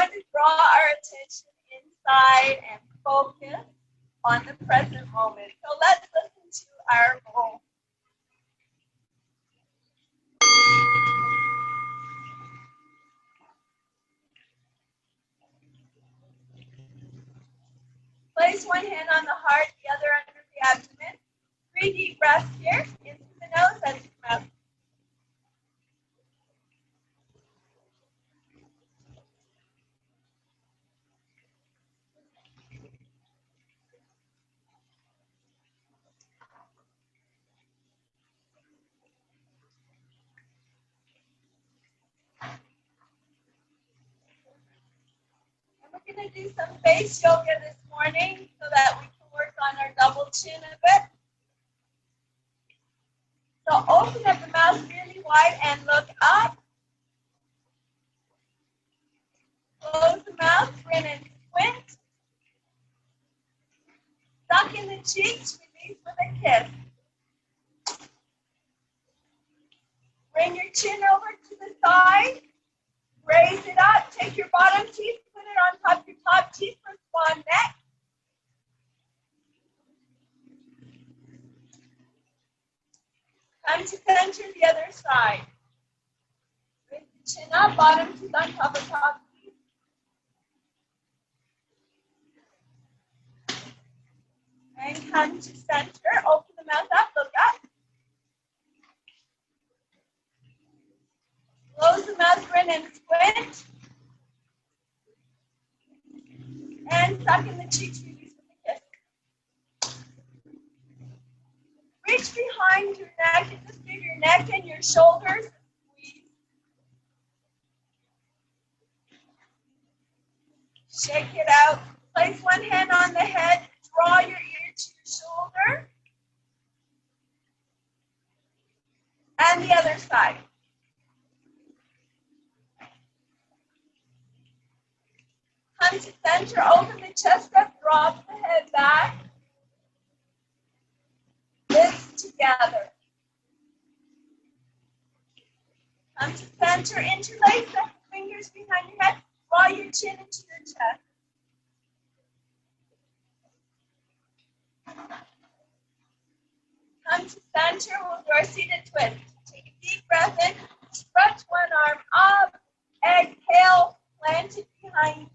going to draw our attention inside and focus on the present moment. So let's listen to our goal. Place one hand on the heart, the other under the abdomen. 3 deep breaths here, in through the nose and through the mouth. We're going to do some face yoga this morning so that we can work on our double chin a bit. So open up the mouth really wide and look up. Close the mouth, grin and squint. Suck in the cheeks, release with a kiss. Bring your chin over to the side. Raise it up. Take your bottom teeth, put it on top of your top teeth for swan neck. Come to center the other side. Raise the chin up, bottom teeth on top of top teeth. And come to center. Open the mouth up, look up. Close the mouth, grin and squint. And suck in the cheeks, release with a kiss. Reach behind your neck and just give your neck and your shoulders a squeeze. Shake it out. Place one hand on the head. Draw your ear to your shoulder. And the other side. Come to center, open the chest up, drop the head back. Lift together. Come to center, interlace the fingers behind your head, draw your chin into your chest. Come to center, we'll do our seated twist. Take a deep breath in, stretch one arm up, exhale, plant it behind you.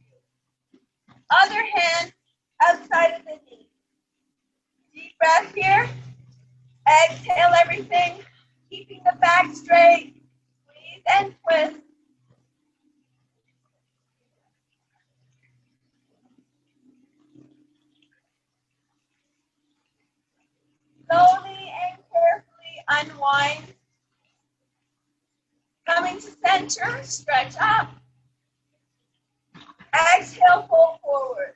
Other hand outside of the knee. Deep breath here. Exhale everything, keeping the back straight. Squeeze and twist. Slowly and carefully unwind. Coming to center, stretch up. Exhale, pull forward.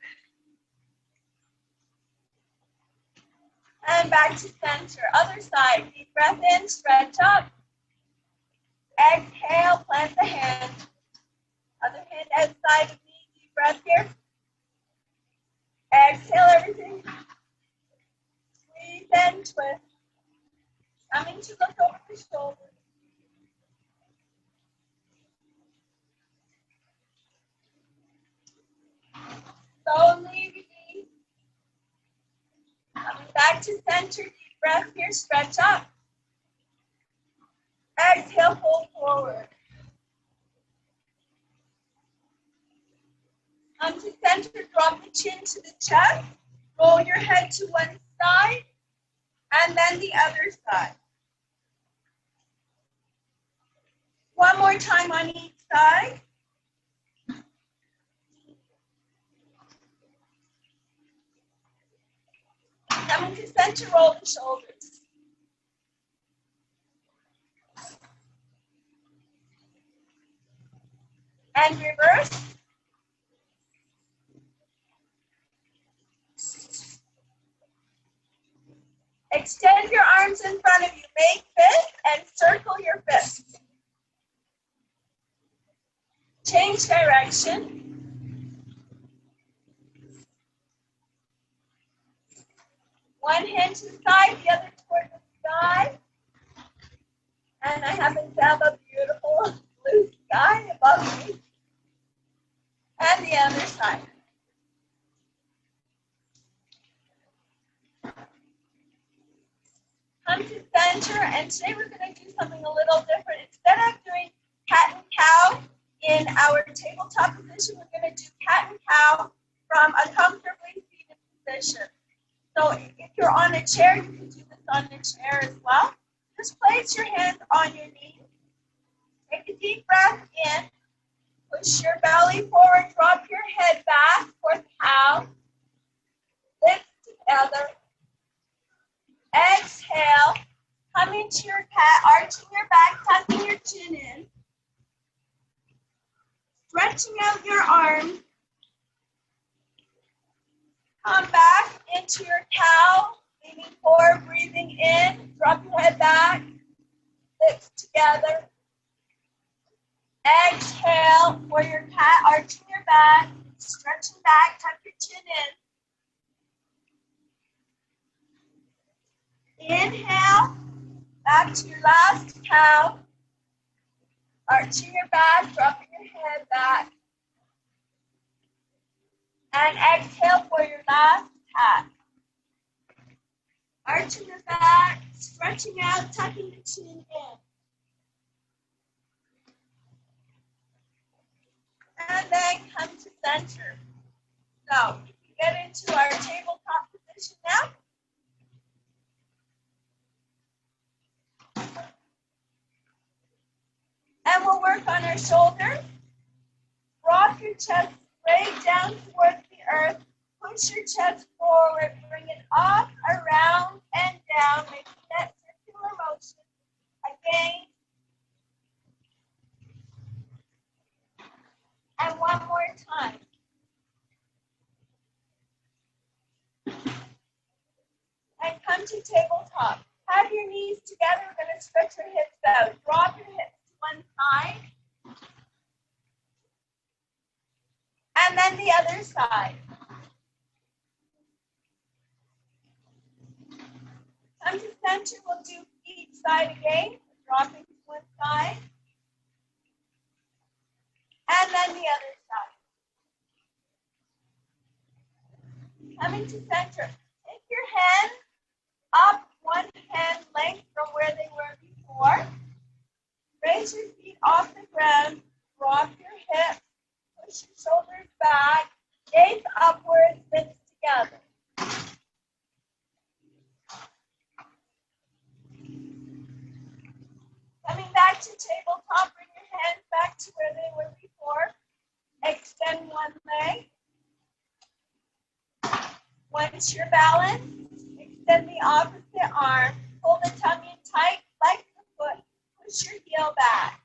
And back to center. Other side. Deep breath in, stretch up. Exhale, plant the hand. Other hand outside of me. Deep breath here. Exhale everything. Squeeze and twist. Coming to look over the shoulders. Slowly release. Coming back to center, deep breath here, stretch up. Exhale, pull forward. Come to center, drop the chin to the chest. Roll your head to one side and then the other side. One more time on each side. Coming to center, roll the shoulders. And reverse. Extend your arms in front of you. Make fists and circle your fists. Change direction. One hand to the side, the other toward the sky. And I happen to have a beautiful blue sky above me. And the other side. Come to center, and today we're going to do something a little different. Instead of doing cat and cow in our tabletop position, we're going to do cat and cow from a comfortably seated position. So if you're on a chair, you can do this on a chair as well. Just place your hands on your knees. Take a deep breath in. Push your belly forward. Drop your head back for cow. Lift together. Exhale. Come into your cat, arching your back, tucking your chin in. Stretching out your arms. Come back into your cow, leaning forward, breathing in. Drop your head back. Lips together. Exhale for your cat, arching your back, stretching back, tuck your chin in. Inhale, back to your last cow, arching your back, dropping your head back. And exhale for your last cat. Arching your back, stretching out, tucking the chin in. And then come to center. So we get into our tabletop position now. And we'll work on our shoulders. Drop your chest straight down towards the earth. Push your chest forward. Bring it up, around, and down. Making that circular motion. Again. And one more time. And come to tabletop. Have your knees together. We're going to stretch your hips out. Drop your hips to one side. And then the other side. Come to center. We'll do each side again. Dropping to one side. And then the other side. Coming to center. Take your hands up one hand length from where they were before. Raise your feet off the ground. Drop your hips. Push your shoulders back. Gaze upwards. Lips together. Coming back to tabletop. Bring your hands back to where they were before. Extend one leg. Once you're balanced, extend the opposite arm. Pull the tummy in tight, like the foot. Push your heel back.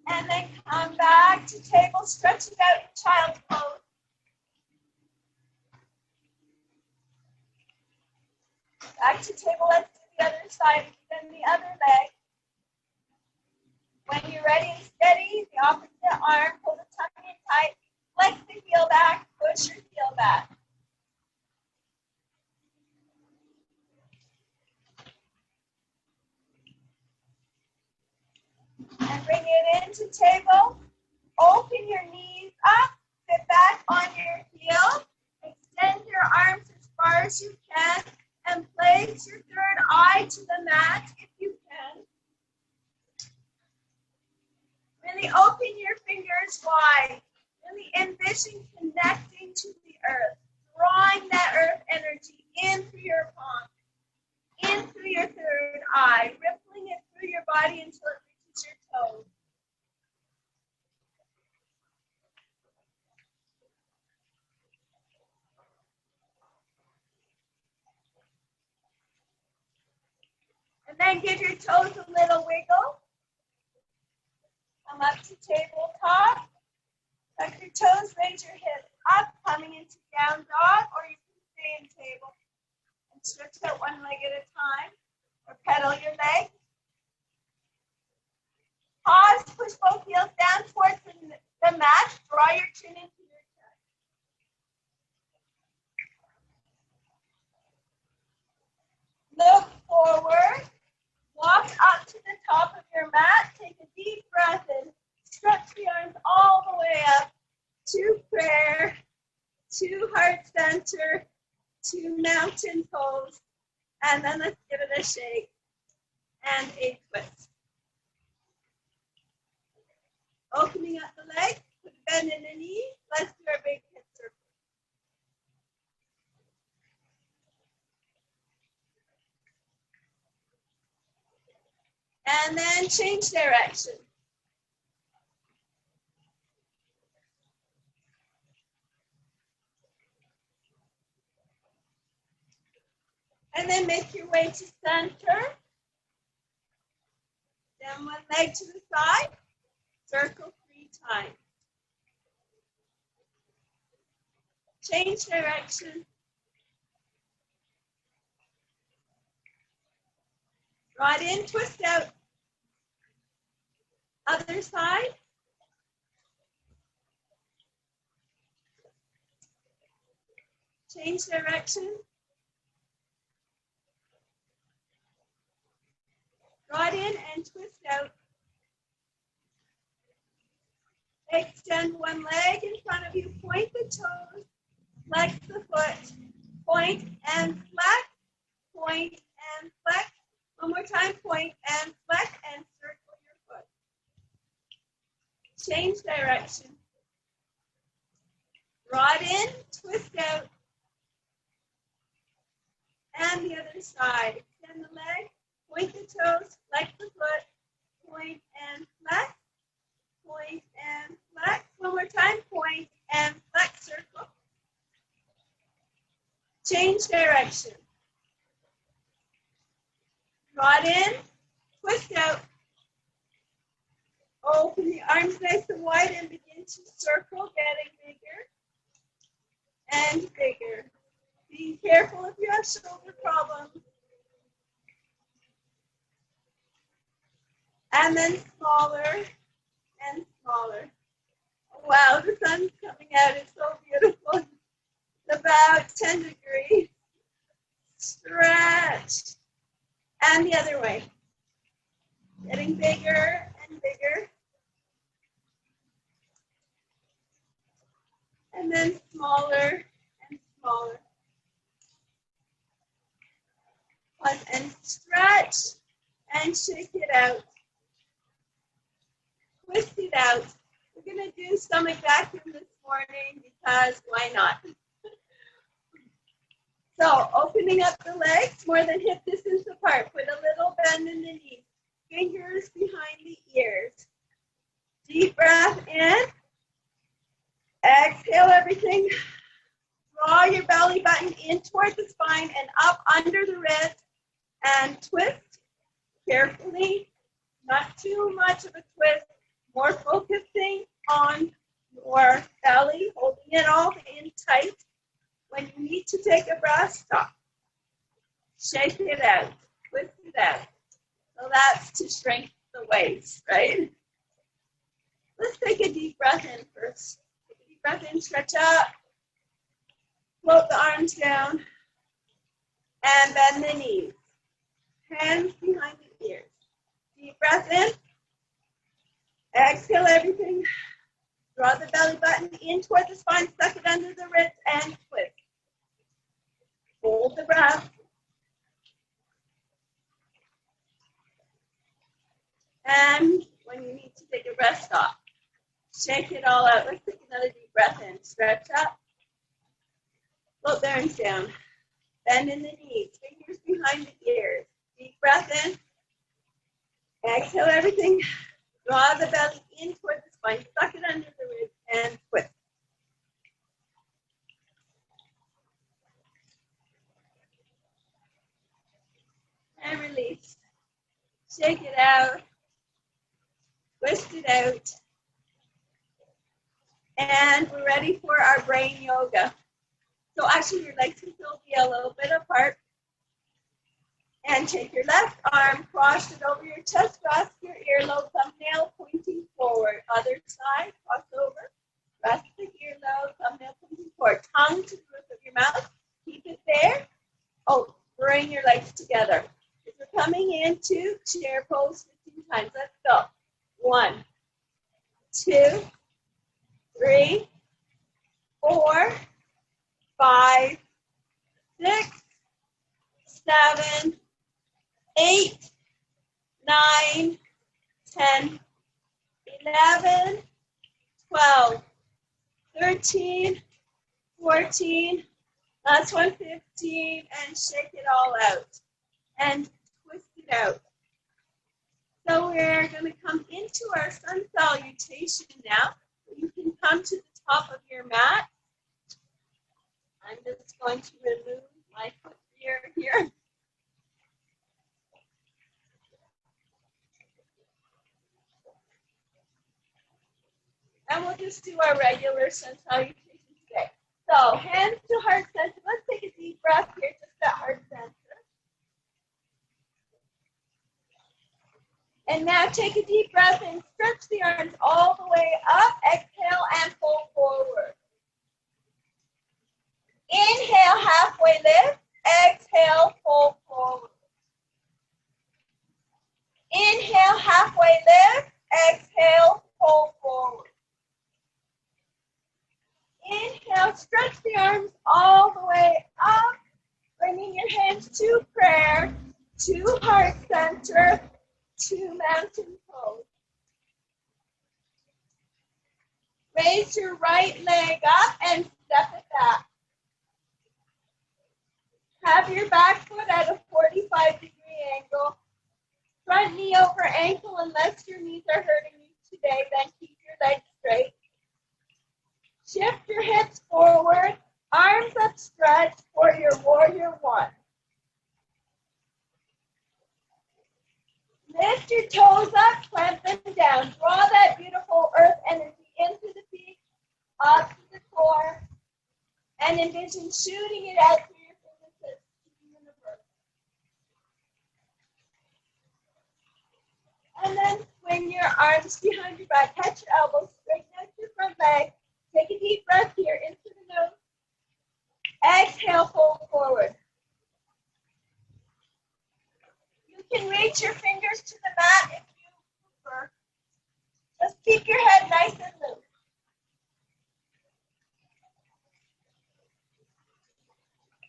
And then come back to table, stretching out in child's pose. Back to table, let's do the other side, then the other leg. When you're ready and steady, the opposite arm, pull the tummy in tight, flex the heel back, push your heel back. And bring it into table. Open your knees up, sit back on your heel, extend your arms as far as you can, and place your third eye to the mat if you can. Really open your fingers wide. Really envision connecting to the earth, drawing that earth energy in through your palm, in through your third eye, rippling it through your body until it reaches your toes. And then give your toes a little wiggle. Come up to tabletop. Tuck your toes, raise your hips up, coming into down dog, or you can stay in table. And stretch out one leg at a time, or pedal your leg. Pause, push both heels down towards the mat. Draw your chin into your chest. Look forward. to prayer, to heart center, to mountain pose, and then let's give it a shake and a twist. Opening up the leg, put a bend in the knee, let's do our big hip circle. And then change direction. And then make your way to center. Then one leg to the side. Circle 3 times. Change direction. Right in, twist out. Other side. Change direction. Right in and twist out. Extend one leg in front of you, point the toes, flex the foot, point and flex, point and flex. One more time, point and flex, and circle your foot. Change direction. Right in, twist out. And the other side. Extend the leg, point the toes, flex the foot, point and flex, point and flex. One more time, point and flex, circle. Change direction. Right in, twist out. Open the arms nice and wide and begin to circle, getting bigger and bigger. Be careful if you have shoulder problems. And then smaller and smaller. Wow, the sun's coming out. It's so beautiful. It's about 10 degrees. Stretch. And the other way. Getting bigger and bigger. And then smaller and smaller. Pause and stretch and shake it out. Twist it out. We're going to do stomach vacuum this morning because why not? So opening up the legs more than hip distance apart. Put a little bend in the knees. Fingers behind the ears. Deep breath in. Exhale everything. Draw your belly button in toward the spine and up under the ribs and twist carefully. Not too much of a twist. More focusing on your belly, holding it all in tight. When you need to take a breath, stop. Shake it out. Twist it out. So that's to shrink the waist, right? Let's take a deep breath in first. Take a deep breath in, stretch up. Float the arms down. And bend the knees. Hands behind the ears. Deep breath in. Exhale everything. Draw the belly button in toward the spine. Suck it under the ribs and twist. Hold the breath. And when you need to take a breath, stop. Shake it all out. Let's take another deep breath in. Stretch up. Float the arms down. Bend in the knees. Fingers behind the ears. Deep breath in. Exhale everything. Draw the belly in toward the spine. Suck it under the ribs and twist. And release. Shake it out. Twist it out. And we're ready for our brain yoga. So actually your legs can still be a little bit apart. And take your left arm, cross it over your chest, cross your earlobe, thumbnail pointing forward. Other side, cross over, rest the earlobe, thumbnail pointing forward. Tongue to the roof of your mouth. Keep it there. Oh, bring your legs together. If you're coming into chair pose 15 times, let's go. 1, 2, 3, 4, 5, 6, 7, 8, 9, 10, 11, 12, 13, 14, last one, 15, and shake it all out and twist it out. So we're going to come into our sun salutation now. You can come to the top of your mat. I'm just going to remove my foot here. And we'll just do our regular sun salutation today. So hands to heart center. Let's take a deep breath here, just at heart center. And now take a deep breath and stretch the arms all the way up. Exhale and pull forward. Inhale, halfway lift. Exhale, pull forward. Inhale, halfway lift. Exhale, pull forward. Inhale, stretch the arms all the way up. Bringing your hands to prayer, to heart center, to mountain pose. Raise your right leg up and step it back. Have your back foot at a 45-degree angle. Front knee over ankle unless your knees are hurting you today, then keep your legs straight. Shift your hips forward, arms upstretched for your warrior one. Lift your toes up, clamp them down. Draw that beautiful earth energy into the feet, up to the core, and envision shooting it out through your fingertips to the universe. And then swing your arms behind your back, catch your elbows, straighten out your front leg. Take a deep breath here into the nose. Exhale, fold forward. You can reach your fingers to the mat if you prefer. Just keep your head nice and loose.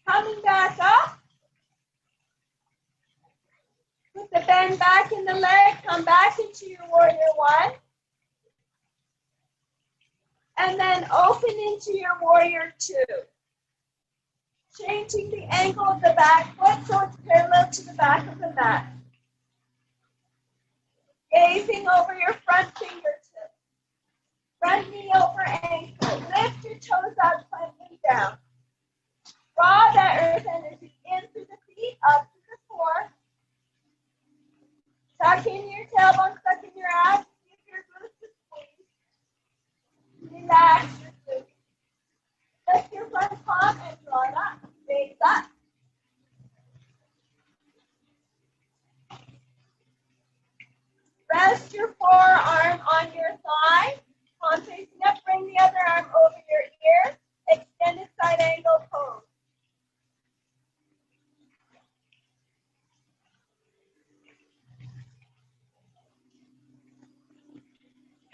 Coming back up. Put the bend back in the leg. Come back into your warrior one. And then open into your warrior two. Changing the angle of the back foot so it's parallel to the back of the mat. Gazing over your front fingertips. Front knee over ankle. Lift your toes up, clamp them down. Draw that earth energy into the feet, up to the core. Tuck in your tailbone, tuck in your abs. Give your glutes a squeeze. Relax your glutes. Lift your front palm and draw it up. Raise up. Rest your forearm on your thigh. Palm facing up. Bring the other arm over your ear. Extended side angle pose.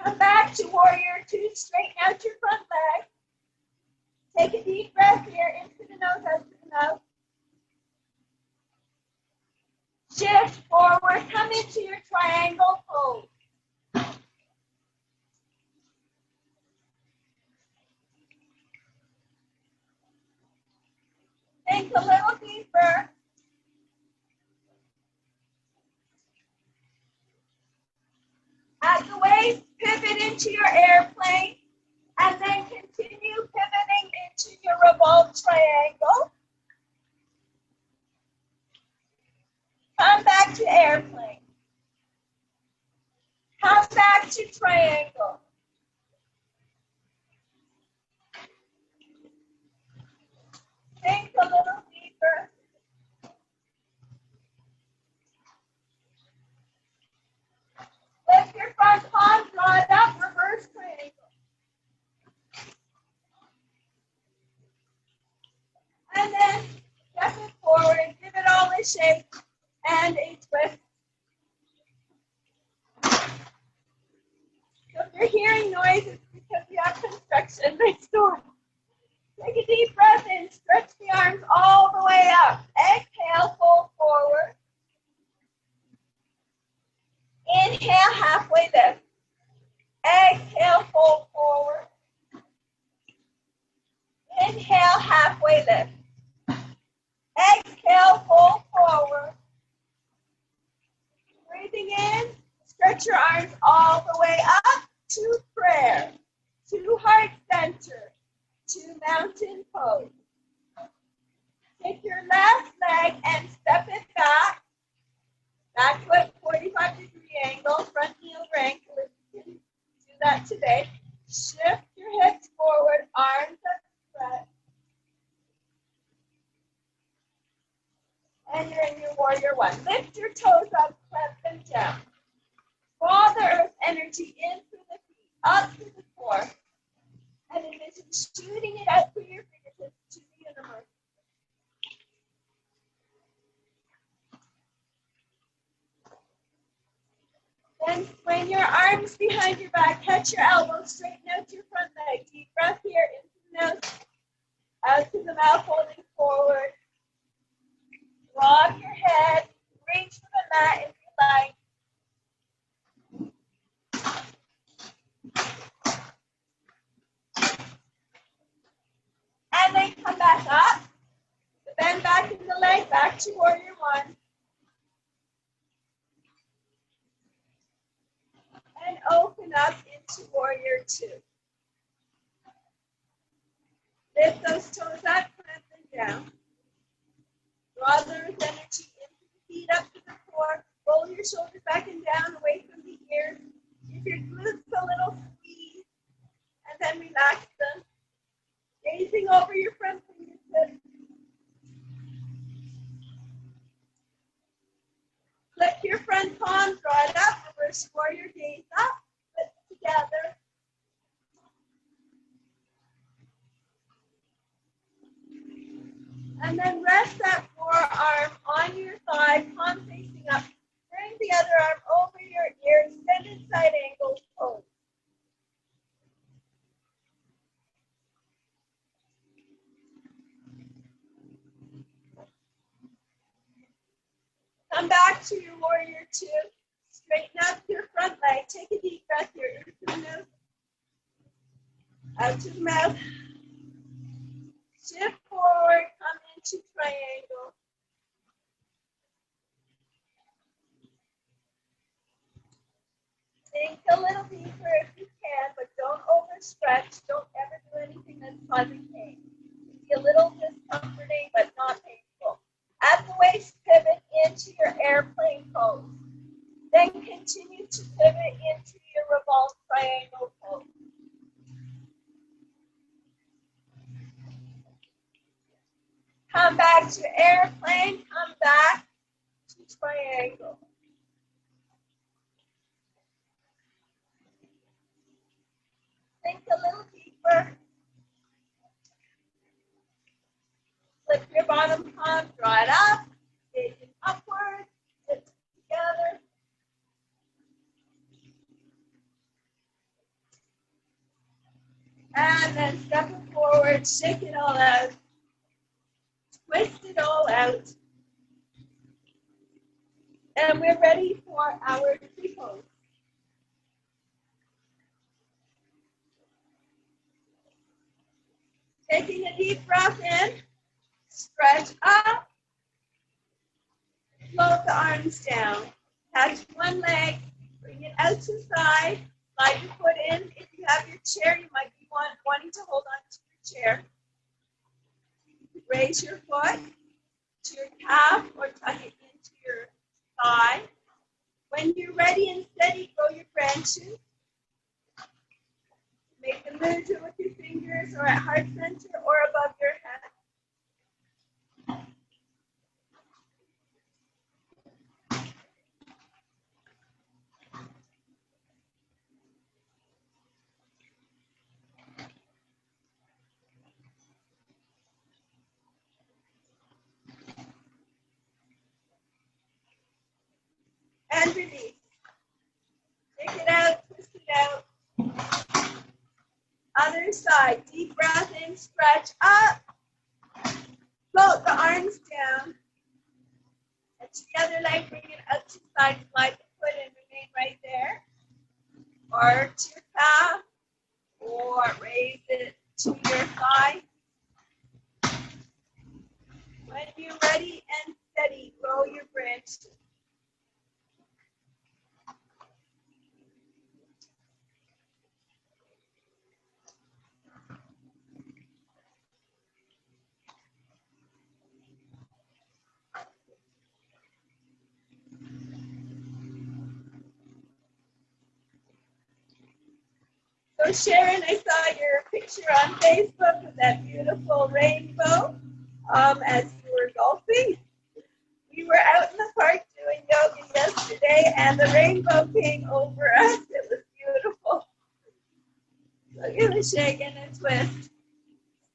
Come back to warrior two. Straighten out your front leg. Take a deep breath here, into the nose, out to the mouth. Shift forward, come into your triangle pose. Think a little deeper. At the waist, pivot into your airplane. And then continue pivoting into your revolved triangle. Come back to airplane. Come back to triangle. Think a little deeper. Lift your front palm, draw it up, reverse triangle. And then step it forward and give it all a shake and a twist. So if you're hearing noise, it's because we have construction next door. Take a deep breath in. Stretch the arms all the way up. Exhale, fold forward. Inhale, halfway lift. Exhale, fold forward. Inhale, halfway lift. Exhale, fold forward. Breathing in, stretch your arms all the way up to prayer, to heart center, to mountain pose. Take your left leg and step it back. Back foot, 45-degree angle, front knee over ankle. If you can do that today. Shift your hips forward, arms up spread. And you're in your warrior one. Lift your toes up, clamp them down. Draw the earth energy in through the feet, up to the core. And envision shooting it out through your fingertips to the universe. Then swing your arms behind your back, catch your elbows, straighten out your front leg. Deep breath here, into the nose, out to the mouth, holding forward. Draw up your head, reach for the mat if you like. And then come back up. Bend back in the leg, back to warrior one. And open up into warrior two. Lift those toes up, clamp them down. Draw the earth energy into the feet, up to the core. Roll your shoulders back and down, away from the ears. Give your glutes a little squeeze, and then relax them. Gazing over your front fingertips. Flip your front palm, draw it up, reverse warrior, gaze up, flip together. And then rest that forearm on your thigh, palm facing up. Bring the other arm over your ear, extended side angle pose. Come back to your warrior two. Straighten up your front leg. Take a deep breath here. Into the nose. Out to the mouth. Shift forward. Come into triangle. Think a little deeper if you can, but don't overstretch. Don't ever do anything that's causing pain. Be a little discomforting, but not painful. At the waist, pivot into your airplane pose. Then continue to pivot into your revolved triangle pose. Come back to airplane, come back to triangle. Think a little deeper. Flip your bottom palm, draw it up, gazing upward, sit together. And then step it forward, shake it all out, twist it all out. And we're ready for our tree pose. Taking a deep breath in, stretch up, float the arms down. Catch one leg, bring it out to the side, slide your foot in. If you have your chair, you might be wanting to hold on to your chair. Raise your foot to your calf or tuck it into your thigh. When you're ready and steady, grow your branches. Make the movement with your fingers or at heart center or above your head. And release. Take it out, twist it out. Other other side. Deep breath in, stretch up. Float the arms down. And to the other leg, bring it up to the side, slide the foot and remain right there. Or to your calf, or raise it to your thigh. When you're ready and steady, grow your bridge. So Sharon, I saw your picture on Facebook with that beautiful rainbow as you were golfing. We were out in the park doing yoga yesterday and the rainbow came over us. It was beautiful. So give a shake and a twist.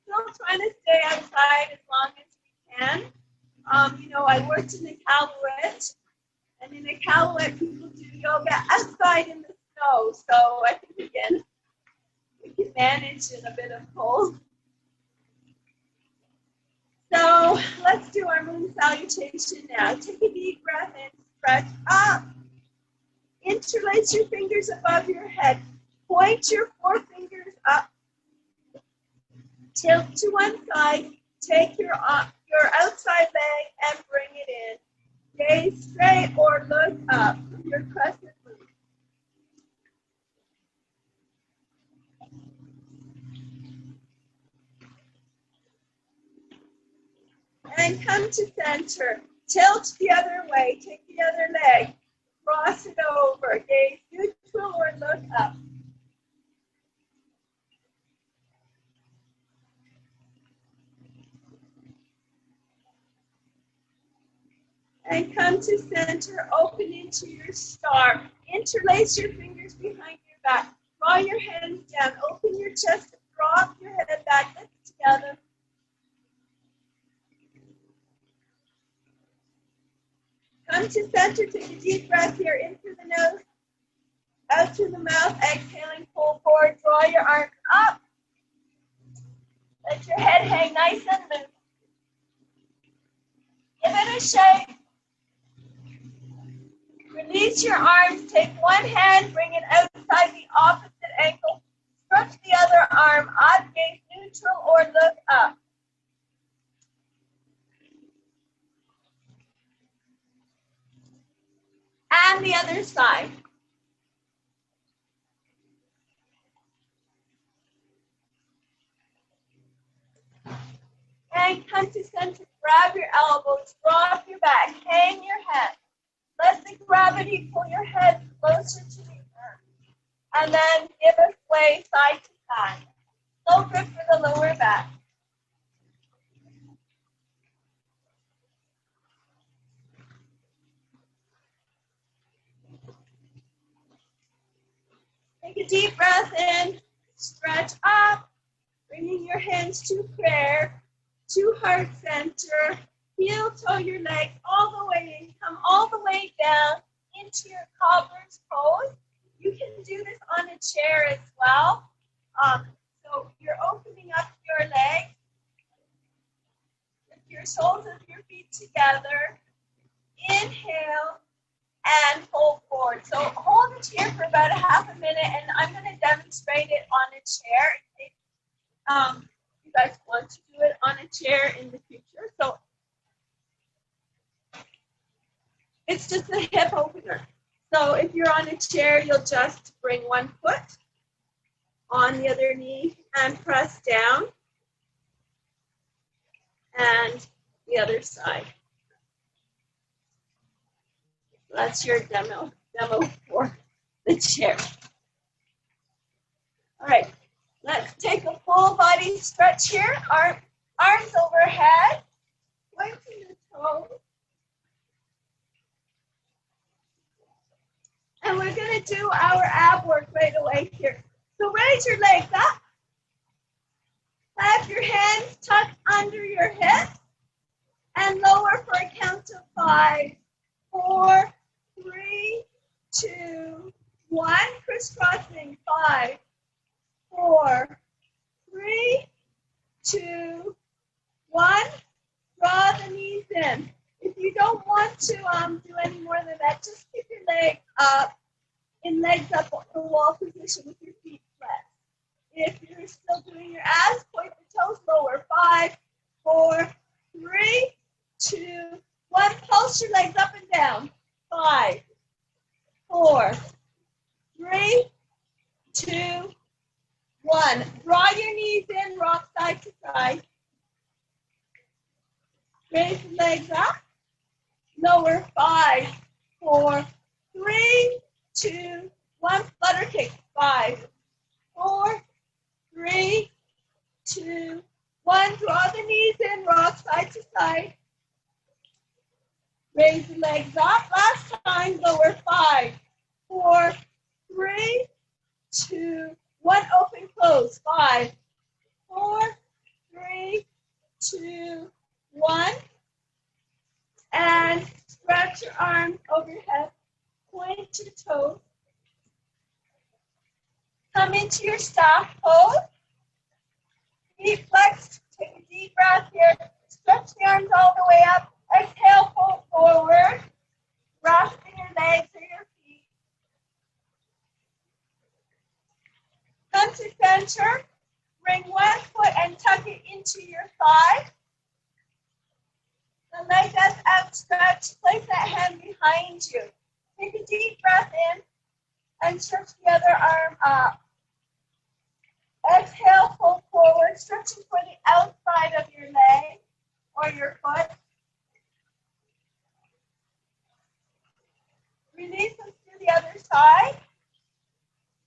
Still trying to stay outside as long as we can. You know, I worked in the Iqaluit, and in the Iqaluit people do yoga outside in the snow. So I think again, we can manage in a bit of cold. So let's do our moon salutation now. Take a deep breath in, stretch up. Interlace your fingers above your head. Point your forefingers up. Tilt to one side. Take your outside leg and bring it in. Gaze straight or look up with your crescent moon. And come to center. Tilt the other way. Take the other leg. Cross it over. Gaze neutral or look up. And come to center. Open into your star. Interlace your fingers behind your back. Draw your hands down. Open your chest. Drop your head back. Lift together. Come to center, take a deep breath here, in through the nose, out through the mouth, exhaling, pull forward, draw your arms up. Let your head hang nice and loose. Give it a shake. Release your arms, take one hand, bring it outside the opposite ankle, stretch the other arm up, gaze neutral or look up. And the other side. And come to center, grab your elbows, drop your back, hang your head. Let the gravity pull your head closer to the earth. And then give a sway side to side. Slow grip for the lower back. Take a deep breath in, stretch up, bringing your hands to prayer, to heart center, heel toe your legs all the way in, come all the way down into your cobbler's pose. You can do this on a chair as well. So you're opening up your legs, with your soles of your feet together, inhale, and pull forward. So hold it here for about a half a minute, and I'm going to demonstrate it on a chair. You guys want to do it on a chair in the future. So it's just a hip opener. So if you're on a chair, you'll just bring one foot on the other knee and press down, and the other side. That's your demo for the chair. All right, let's take a full body stretch here. Arms overhead, pointing the toes. And we're going to do our ab work right away here. So raise your legs up. Have your hands tucked under your hips and lower for a count of 5, 4, 3, 2, 1. Crisscrossing. 5, 4, want to do any more than that, just keep your leg up and legs up on the wall position with your feet flexed. If you're still doing your abs, point the toes lower. 5, 4, 3, 2, 1. Pulse your legs up and down. 5, 4, 3, 2, 1. Draw your knees in, rock side to side. Raise the legs up. Lower. 5, 4, 3, 2, 1. Flutter kick. 5, 4, 3, 2, 1. Draw the knees in, rock side to side. Raise the legs up. Last time. Lower. 5, 4, 3, 2, 1. Open, close. 5, 4, 3, 2, 1. And stretch your arms overhead. Point your toes. Come into your staff pose. Feet flexed. Take a deep breath here. Stretch the arms all the way up. Exhale, pull forward. Resting your legs or your feet. Come to center. Bring one foot and tuck it into your thigh. The leg that's outstretched. Place that hand behind you. Take a deep breath in and stretch the other arm up. Exhale, pull forward, stretching for the outside of your leg or your foot. Release them to the other side.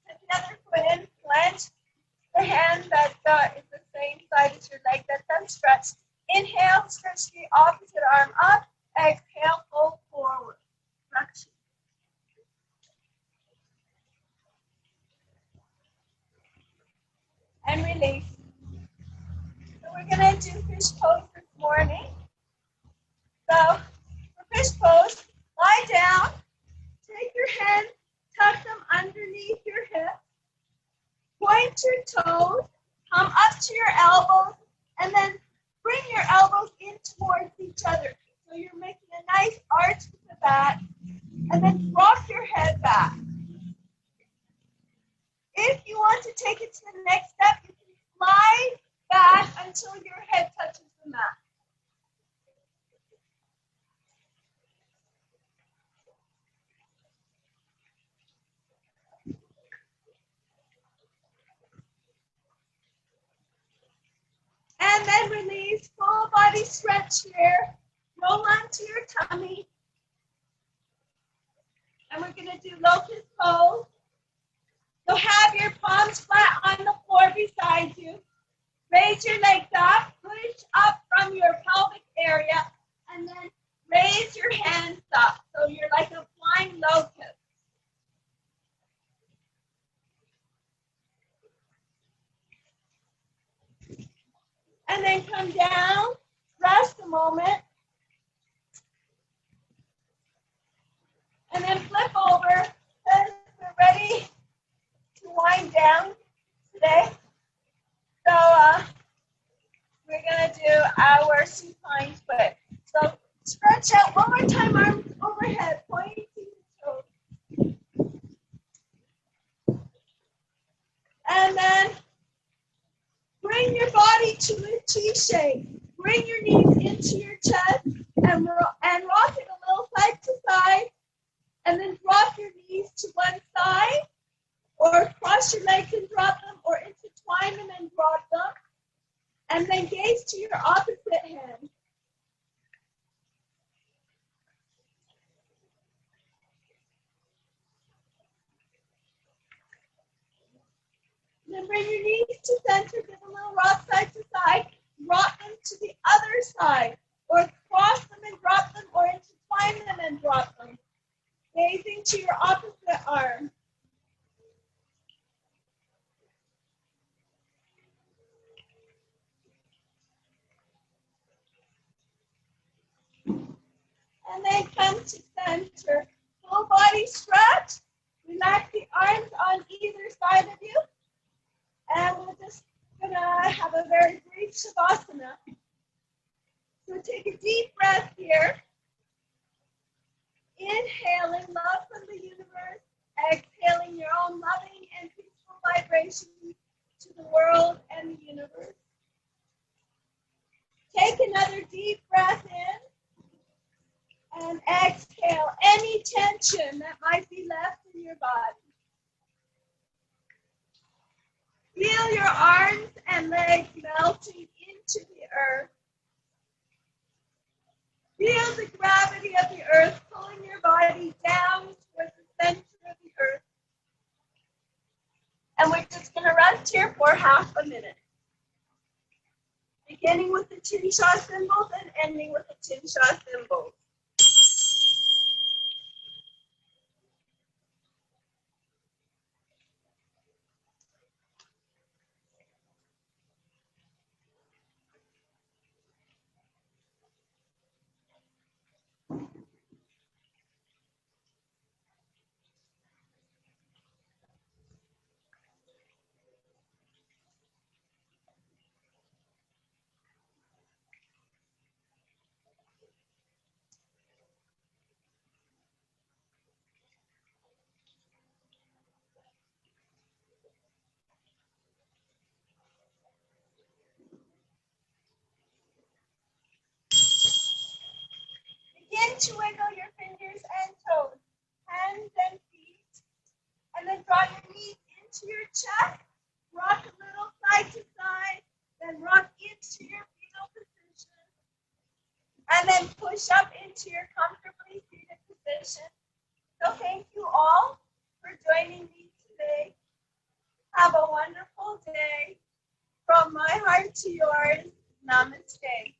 Take the other foot in, clench the hand that is the same side as your leg that's outstretched. Inhale, stretch the opposite arm up. Exhale, pull forward. Flexion. And release. So we're going to do fish pose this morning. So for fish pose, lie down, take your hands, tuck them underneath your hips, point your toes, come up to your elbows, and then bring your elbows in towards each other. So you're making a nice arch with the back, and then rock your head back. If you want to take it to the next step, you can slide back until your head touches the mat. And then release, full body stretch here. Roll onto your tummy. And we're going to do locust pose. So have your palms flat on the floor beside you. Raise your legs up, push up from your pelvic area, and then raise your hands up. So you're like a flying locust. And then come down, rest a moment. And then flip over, and we're ready to wind down today. So we're going to do our supine twist. So stretch out one more time, arms overhead, pointing to the toes. And then bring your body to a T shape. Bring your knees into your chest and rock it a little side to side. And then drop your knees to one side, or cross your legs and drop them, or intertwine them and drop them. And then gaze to your opposite hand. Then bring your knees to center, give a little rock side to side, rock them to the other side, or cross them and drop them, or intertwine them and drop them. Gazing to your opposite arm. And then come to center. Full body stretch. Relax the arms on either side of you. And we're just going to have a very brief Shavasana. So take a deep breath here. Inhaling love from the universe, exhaling your own loving and peaceful vibration to the world and the universe. Take another deep breath in and exhale any tension that might be left in your body. Feel your arms and legs melting into the earth. Feel the gravity of the earth pulling your body down towards the center of the earth. And we're just going to rest here for half a minute. Beginning with the Tinsha symbols and ending with the Tinsha symbols. Begin to wiggle your fingers and toes, hands and feet, and then draw your knees into your chest. Rock a little side to side, then rock into your fetal position, and then push up into your comfortably seated position. So thank you all for joining me today. Have a wonderful day. From my heart to yours, namaste.